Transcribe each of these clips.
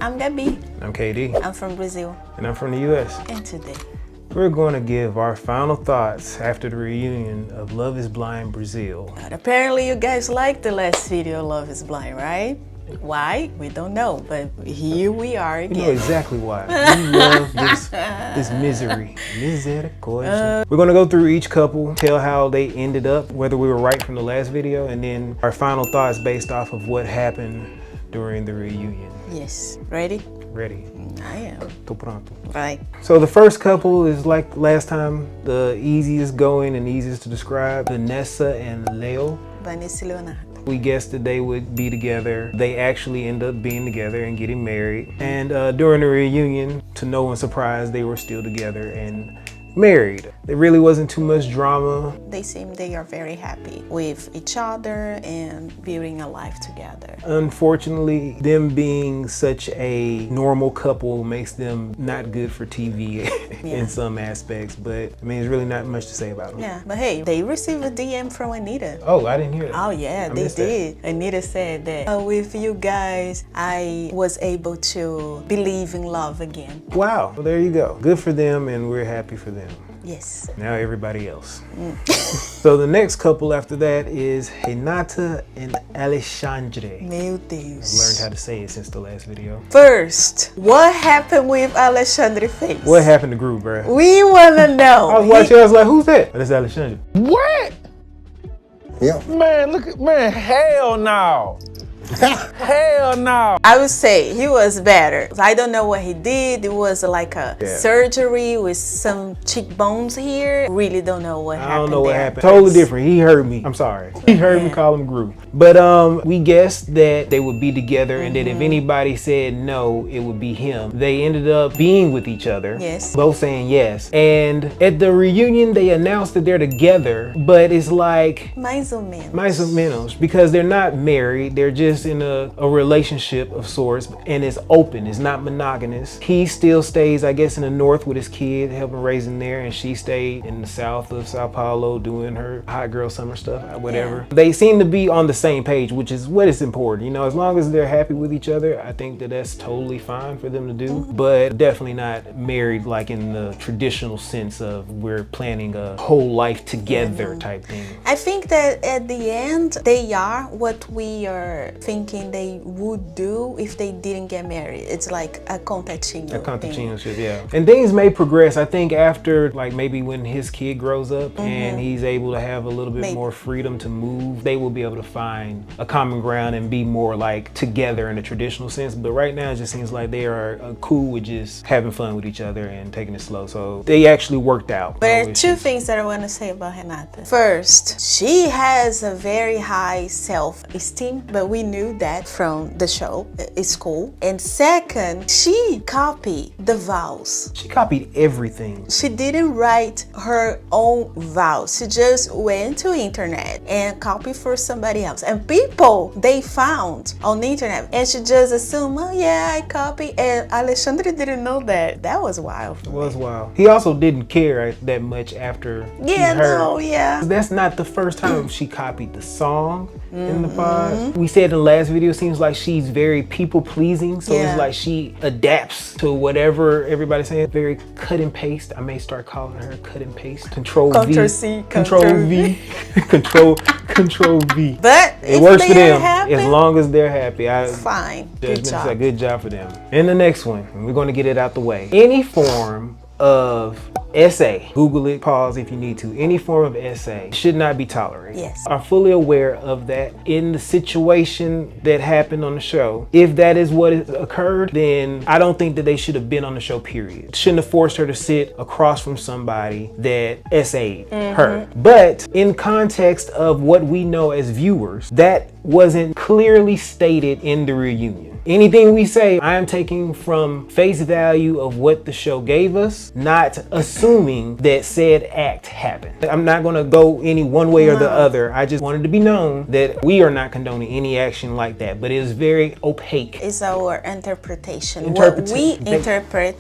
I'm Gabi. I'm KD. I'm from Brazil. And I'm from the US. And today, we're going to give our final thoughts after the reunion of Love is Blind Brazil. but apparently you guys liked the last video, Love is Blind, right? Why? We don't know, but here we are again. You know exactly why. We love this misery. Misericordia. We're going to go through each couple, tell how they ended up, whether we were right from the last video, and then our final thoughts based off of what happened during the reunion. Yes. Ready? Ready. I am. Tô pronto. Right. So the first couple is like last time, the easiest going and easiest to describe, Vanessa and Leo. Vanessa and Leo. We guessed that they would be together. They actually end up being together and getting married. And during the reunion, to no one's surprise, they were still together and married. There really wasn't too much drama. They seem they are very happy with each other and building a life together. Unfortunately, them being such a normal couple makes them not good for TV in some aspects, but I mean, there's really not much to say about them. Yeah, but hey, they received a DM from Anita. Oh, I didn't hear that. Oh yeah, they did. Anita said that with you guys, I was able to believe in love again. Wow, well, there you go. Good for them, and we're happy for them. Yes. Now everybody else. So the next couple after that is Haata and Andre. Meu Deus. I've learned how to say it since the last video. First, what happened with Alexandre's face? What happened to Group, bro? We wanna know. I was watching, I was like, who's that? That's Alexandre. What? Yeah. Man, look at, man, hell no. Hell no. I would say he was better. I don't know what he did. It was like a surgery with some cheekbones here. Really don't know what happened. I don't know what there. happened. Totally different. He heard me. I'm sorry. He heard me call him Group. But we guessed that they would be together and that if anybody said no, it would be him. They ended up being with each other. Yes. Both saying yes. And at the reunion, they announced that they're together, but it's like Mais ou menos. mais ou menos, because they're not married. They're just in a relationship of sorts, and it's open. It's not monogamous. He still stays, I guess, in the north with his kid, helping raise him there, and she stayed in the south of Sao Paulo doing her hot girl summer stuff, whatever. They seem to be on the same page, which is what is important. You know, as long as they're happy with each other, I think that that's totally fine for them to do, but definitely not married like in the traditional sense of we're planning a whole life together type thing. I think that at the end, they are what we are thinking they would do if they didn't get married. It's like a contatinho. A contatinho, yeah. And things may progress. I think after, like maybe when his kid grows up and he's able to have a little bit more freedom to move, they will be able to find a common ground and be more like together in a traditional sense. But right now it just seems like they are cool with just having fun with each other and taking it slow. So they actually worked out. There are two things that I want to say about Renata. First, she has a very high self-esteem, but we knew that from the show, school. And second, she copied the vows. She copied everything. She didn't write her own vows. She just went to internet and copied for somebody else. And people, they found on the internet. And she just assumed, oh yeah, I copied. And Alexandre didn't know that. That was wild. It was wild. He also didn't care that much after he heard. That's not the first time she copied the song in the pod. We said in the last video, seems like she's very people pleasing. So it's like she adapts to whatever everybody's saying. Very cut and paste. I may start calling her cut and paste. Control Ctrl V. C, Control V. Control V. But it works for them as long as they're happy. Fine. Good job. Good job for them. And the next one, we're going to get it out the way. Any form of essay, Google it, pause if you need to, any form of essay should not be tolerated. Yes. I'm fully aware of that. In the situation that happened on the show, if that is what occurred, then I don't think that they should have been on the show, period. Shouldn't have forced her to sit across from somebody that essayed her. But in context of what we know as viewers, that wasn't clearly stated in the reunion. Anything we say, I am taking from face value of what the show gave us, not assuming that said act happened. I'm not gonna go any one way or the other. I just wanted to be known that we are not condoning any action like that, but it is very opaque. It's our interpretation. What we interpreted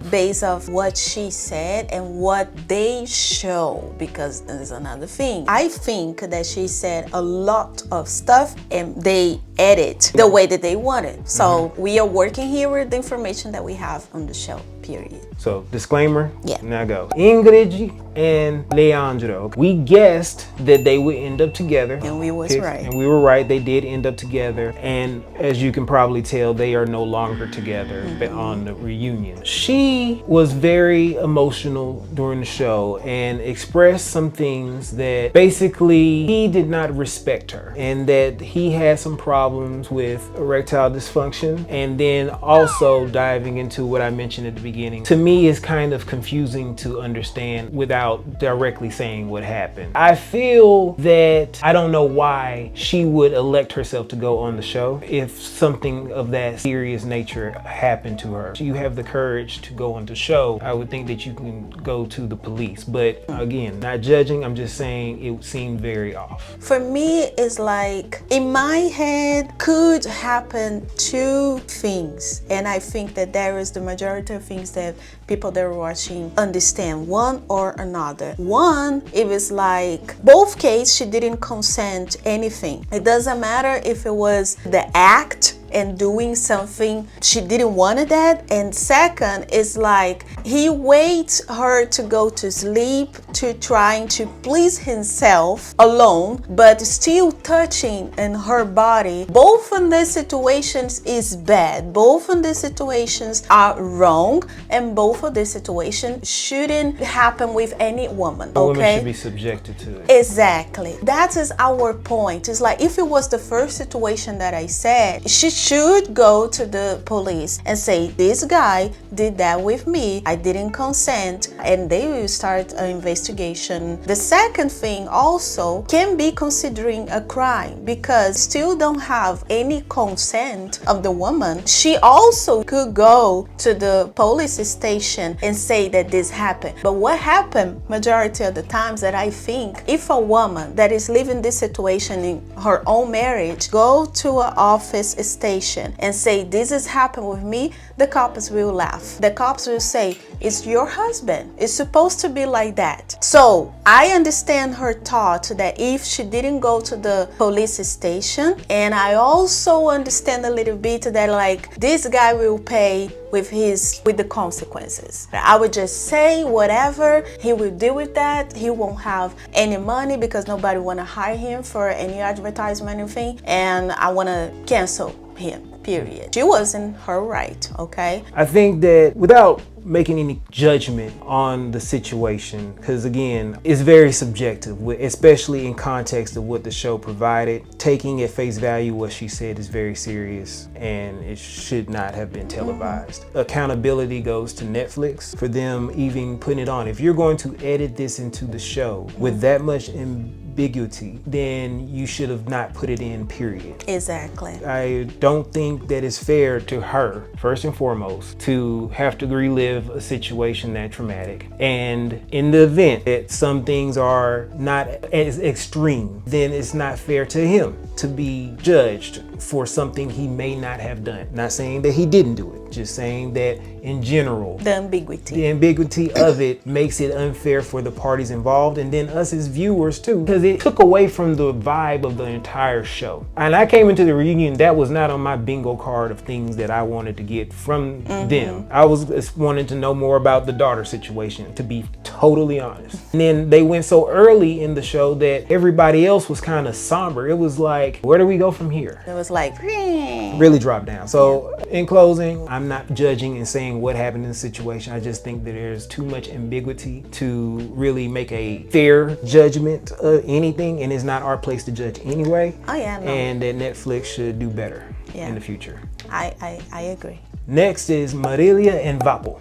based off what she said and what they show, because there's another thing. I think that she said a lot of stuff and they edit the way that they wanted. it. So we are working here with the information that we have on the show, period. So disclaimer, Yeah. now go. Ingrid and Leandro. We guessed that they would end up together. And we was right. And we were right, they did end up together. And as you can probably tell, they are no longer together on the reunion. She was very emotional during the show and expressed some things that basically he did not respect her and that he had some problems with erectile dysfunction. And then also diving into what I mentioned at the beginning, to me is kind of confusing to understand without directly saying what happened. I feel that I don't know why she would elect herself to go on the show if something of that serious nature happened to her. You have the courage to go on the show. I would think that you can go to the police, but again, not judging, I'm just saying it seemed very off. For me, it's like, in my head, could happen two things. And I think that there is the majority of things that people that are watching understand, one or another. One, it was like, both cases, she didn't consent anything. It doesn't matter if it was the act and doing something she didn't want that. And second is like, he waits her to go to sleep, to trying to please himself alone, but still touching in her body. Both of these situations is bad. Both of these situations are wrong, and both of these situations shouldn't happen with any woman. No okay, women should be subjected to it. Exactly. That is our point. It's like, if it was the first situation that I said, she should go to the police and say, this guy did that with me, I didn't consent, and they will start an investigation. The second thing also can be considering a crime, because still don't have any consent of the woman. She also could go to the police station and say that this happened. But what happened majority of the times that I think, if a woman that is living this situation in her own marriage go to an office station and say, this has happened with me, the cops will laugh. The cops will say, it's your husband. It's supposed to be like that. So I understand her thought that if she didn't go to the police station, and I also understand a little bit that like, this guy will pay with the consequences. I would just say whatever, he will deal with that. He won't have any money because nobody want to hire him for any advertisement or anything, and I want to cancel him, period. She was in her right, okay? I think that without making any judgment on the situation, because again, it's very subjective, especially in context of what the show provided. Taking at face value what she said is very serious, and it should not have been televised. Accountability goes to Netflix for them even putting it on. If you're going to edit this into the show with that much ambiguity, then you should have not put it in, period. Exactly. I don't think that it's fair to her, first and foremost, to have to relive a situation that traumatic. And in the event that some things are not as extreme, then it's not fair to him to be judged for something he may not have done. Not saying that he didn't do it, just saying that in general, The ambiguity of it makes it unfair for the parties involved, and then us as viewers too, because it took away from the vibe of the entire show. And I came into the reunion, that was not on my bingo card of things that I wanted to get from them. I was just wanting to know more about the daughter situation, to be totally honest. And then they went so early in the show that everybody else was kind of somber. It was like, where do we go from here? It was like, really dropped down. So in closing, I'm not judging and saying what happened in the situation. I just think that there's too much ambiguity to really make a fair judgment of anything, and it's not our place to judge anyway. Oh yeah, no. And that Netflix should do better in the future. I agree. Next is Melia and V.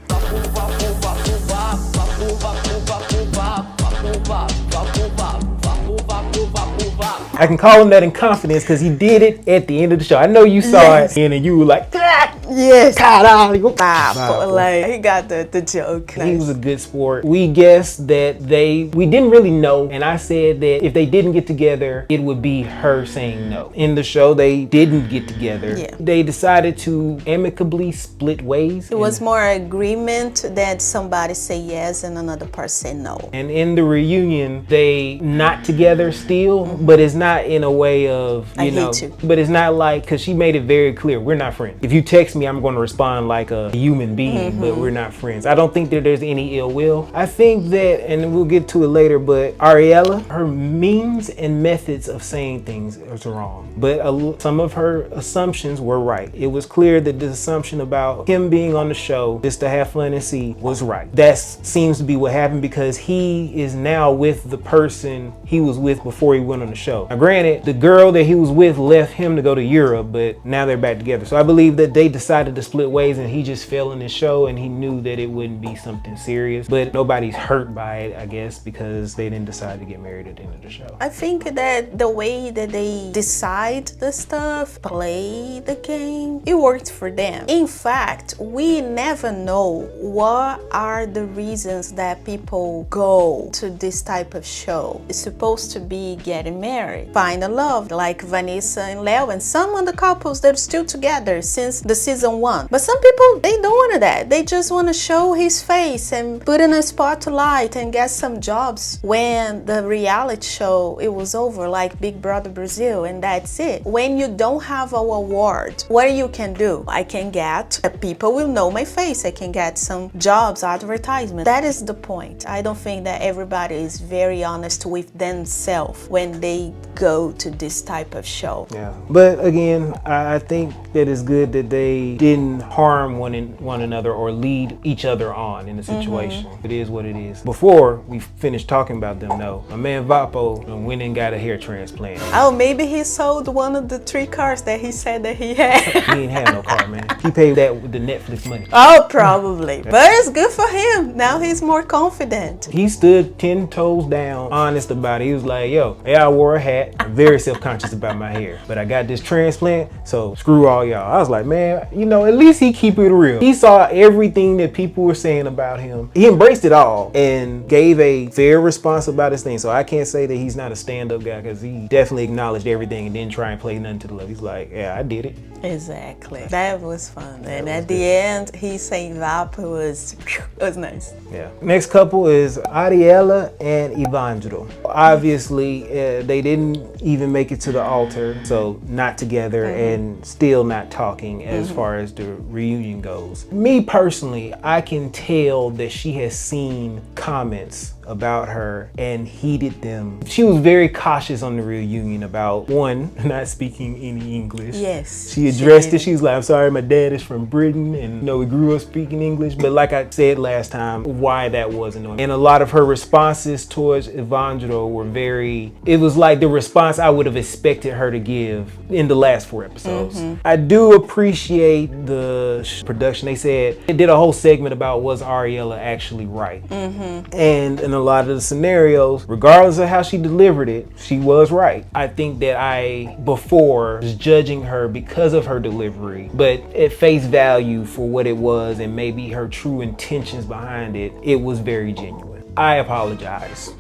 I can call him that in confidence because he did it at the end of the show. I know you saw it and you were like, ah! Yes. Caralho. Vapo. Like, he got the joke. He was a good sport. We guessed that we didn't really know, and I said that if they didn't get together, it would be her saying no. In the show, they didn't get together. Yeah. They decided to amicably split ways. It was more agreement that somebody say yes and another person say no. And in the reunion, they not together still, but it's not in a way of, you know, hate you. But it's not like, because she made it very clear, we're not friends. If you text me, I'm going to respond like a human being, but we're not friends. I don't think that there's any ill will. I think that, and we'll get to it later, but Ariella, her means and methods of saying things is wrong. But some of her assumptions were right. It was clear that the assumption about him being on the show just to have fun and see was right. That seems to be what happened because he is now with the person he was with before he went on the show. Now granted, the girl that he was with left him to go to Europe, but now they're back together. So I believe that they decided to split ways and he just fell in the show and he knew that it wouldn't be something serious. But nobody's hurt by it, I guess, because they didn't decide to get married at the end of the show. I think that the way that they decide the stuff, play the game, it worked for them. In fact, we never know what are the reasons that people go to this type of show. It's supposed to be getting married, find a love, like Vanessa and Leo, and some of the couples that are still together since the season 1. But some people, they don't want that. They just want to show his face and put in a spotlight and get some jobs. When the reality show, it was over, like Big Brother Brazil, and that's it. When you don't have an award, what you can do? I can get, people will know my face. I can get some jobs, advertisement. That is the point. I don't think that everybody is very honest with themselves when they go to this type of show. Yeah, but again, I think that it's good that they didn't harm one another or lead each other on in the situation. It is what it is. Before we finish talking about them, though, my man Vapo went and got a hair transplant. Oh, maybe he sold one of the 3 cars that he said that he had. He ain't have no car, man. He paid that with the Netflix money. Oh, probably. But it's good for him. Now he's more confident. He stood 10 toes down, honest about it. He was like, yo, yeah, I wore a hat. I'm very self-conscious about my hair, but I got this transplant, so screw all y'all. I was like, man, you know, at least he keep it real. He saw everything that people were saying about him. He embraced it all and gave a fair response about his thing. So I can't say that he's not a stand-up guy, because he definitely acknowledged everything and didn't try and play nothing to the left. He's like, yeah, I did it. Exactly. That was fun. And at the end, he saying Vap was nice. Yeah. Next couple is Ariella and Evandro. Obviously, they didn't even make it to the altar, so not together and still not talking as far as the reunion goes. Me personally, I can tell that she has seen comments about her and heeded them. She was very cautious on the reunion about, one, not speaking any English. Yes. She addressed it. She was like, I'm sorry, my dad is from Britain and, you know, we grew up speaking English. But like I said last time, why that wasn't on. And a lot of her responses towards Evandro were it was like the response I would have expected her to give in the last 4 episodes. I do appreciate the production. They said, it did a whole segment about was Ariella actually right? And in a lot of the scenarios, regardless of how she delivered it, she was right. I think that I, before, was judging her because of her delivery, but at face value for what it was and maybe her true intentions behind it, it was very genuine. I apologize.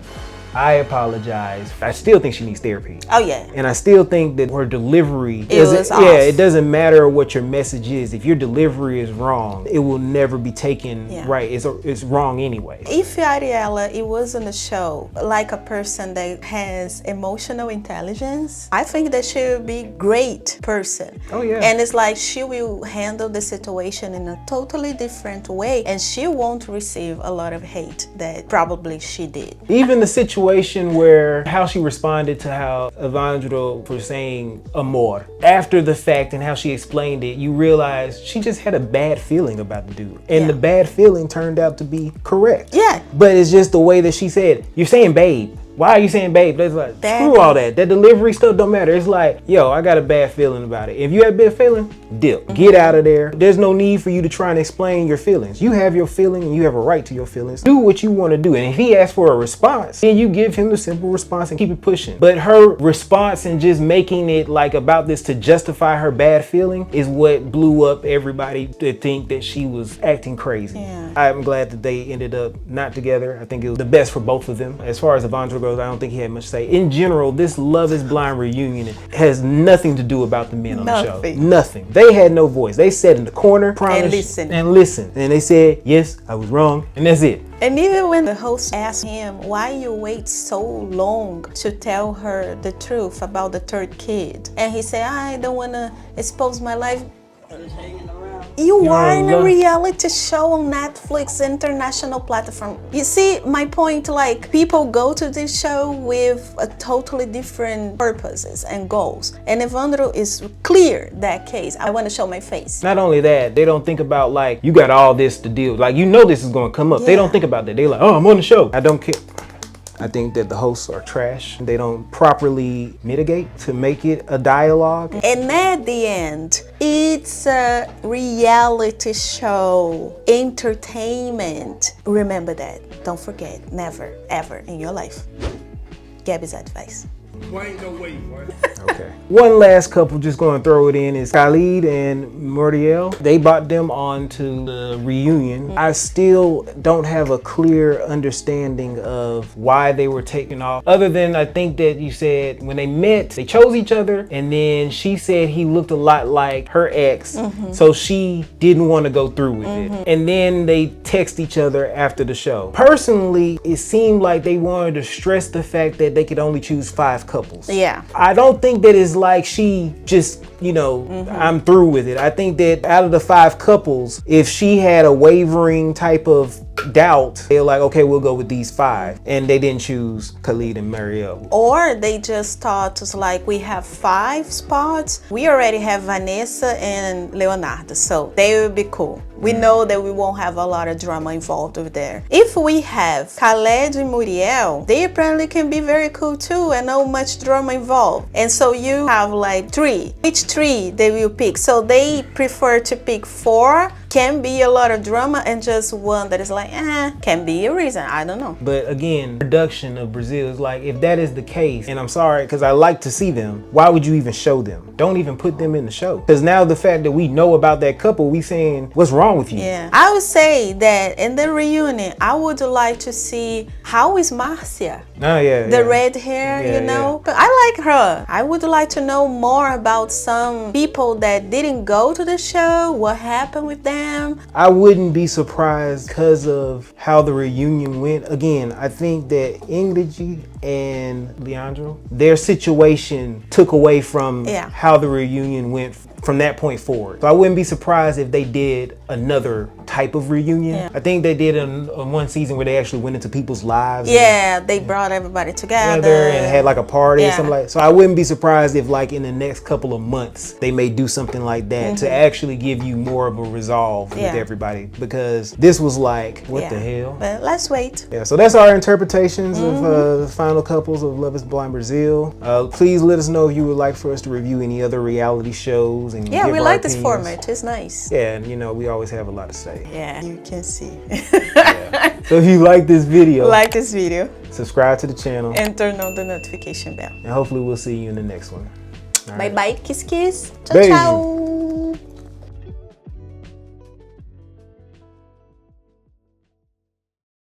I still think she needs therapy. Oh yeah. And I still think that her delivery was off. Yeah, it doesn't matter what your message is. If your delivery is wrong, it will never be taken right. It's wrong anyway. If Ariella, it was on the show, like a person that has emotional intelligence, I think that she will be a great person. Oh yeah. And it's like she will handle the situation in a totally different way, and she won't receive a lot of hate that probably she did. Even the situation where how she responded to how Evandro for saying amor after the fact and how she explained it, you realize she just had a bad feeling about the dude, and the bad feeling turned out to be correct. Yeah. But it's just the way that she said, you're saying babe. Why are you saying babe? That's like, screw all that. That delivery stuff don't matter. It's like, yo, I got a bad feeling about it. If you have a bad feeling, dip. Get out of there. There's no need for you to try and explain your feelings. You have your feeling and you have a right to your feelings. Do what you want to do. And if he asks for a response, then you give him the simple response and keep it pushing. But her response and just making it like about this to justify her bad feeling is what blew up everybody to think that she was acting crazy. Yeah. I'm glad that they ended up not together. I think it was the best for both of them. As far as Andre goes, I don't think he had much to say. In general, this Love is Blind reunion has nothing to do about the men on the show. Nothing. They had no voice. They sat in the corner, promised, and listened. And they said, yes, I was wrong, and that's it. And even when the host asked him, why you wait so long to tell her the truth about the third kid? And he said, I don't want to expose my life. You are in a reality show on Netflix, international platform. You see my point, like people go to this show with a totally different purposes and goals. And Evandro is clear that case. I want to show my face. Not only that, they don't think about like, you got all this to deal with. Like, you know this is going to come up. Yeah. They don't think about that. They're like, oh, I'm on the show. I don't care. I think that the hosts are trash. They don't properly mitigate to make it a dialogue. And at the end, it's a reality show, entertainment. Remember that. Don't forget, never, ever in your life. Gabby's advice. Ain't no way, boy. Okay. One last couple, just going to throw it in, is Khed and Marly. They brought them on to the reunion. I still don't have a clear understanding of why they were taken off. Other than I think that you said when they met, they chose each other, and then she said he looked a lot like her ex, so she didn't want to go through with it. And then they text each other after the show. Personally, it seemed like they wanted to stress the fact that they could only choose 5 couples. Yeah. I don't think that it's like she just, you know, I'm through with it. I think that out of the 5 couples, if she had a wavering type of doubt, they're like, okay, we'll go with these 5. And they didn't choose Khed and Marly. Or they just thought, it's like, we have 5 spots. We already have Vanessa and Leonardo, so they will be cool. We know that we won't have a lot of drama involved over there. If we have Khed and Muriel, they apparently can be very cool too and no much drama involved. And so you have like 3. Which 3 they will pick? So they prefer to pick 4. Can be a lot of drama, and just 1 that is like, can be a reason. I don't know. But again, production of Brazil is like, if that is the case, and I'm sorry, because I like to see them, why would you even show them? Don't even put them in the show. Because now the fact that we know about that couple, we saying, what's wrong with you? Yeah. I would say that in the reunion, I would like to see how is Marcia. Oh, yeah. The red hair, you know? But I like her. I would like to know more about some people that didn't go to the show, what happened with them. I wouldn't be surprised because of how the reunion went. Again, I think that Ingrid and Leandro, their situation took away from how the reunion went from that point forward. So I wouldn't be surprised if they did another type of reunion. Yeah. I think they did on one season where they actually went into people's lives. Yeah, they brought everybody together and had like a party or something like. So I wouldn't be surprised if like in the next couple of months they may do something like that to actually give you more of a resolve with everybody, because this was like, what the hell? But let's wait. Yeah, so that's our interpretations of the final couples of Love is Blind Brazil. Please let us know if you would like for us to review any other reality shows. And yeah, we like this format. It's nice. Yeah, and you know, we always have a lot to say. Yeah, you can see. So if you like this video, subscribe to the channel, and turn on the notification bell. And hopefully we'll see you in the next one. Bye bye, kiss kiss. Ciao, ciao.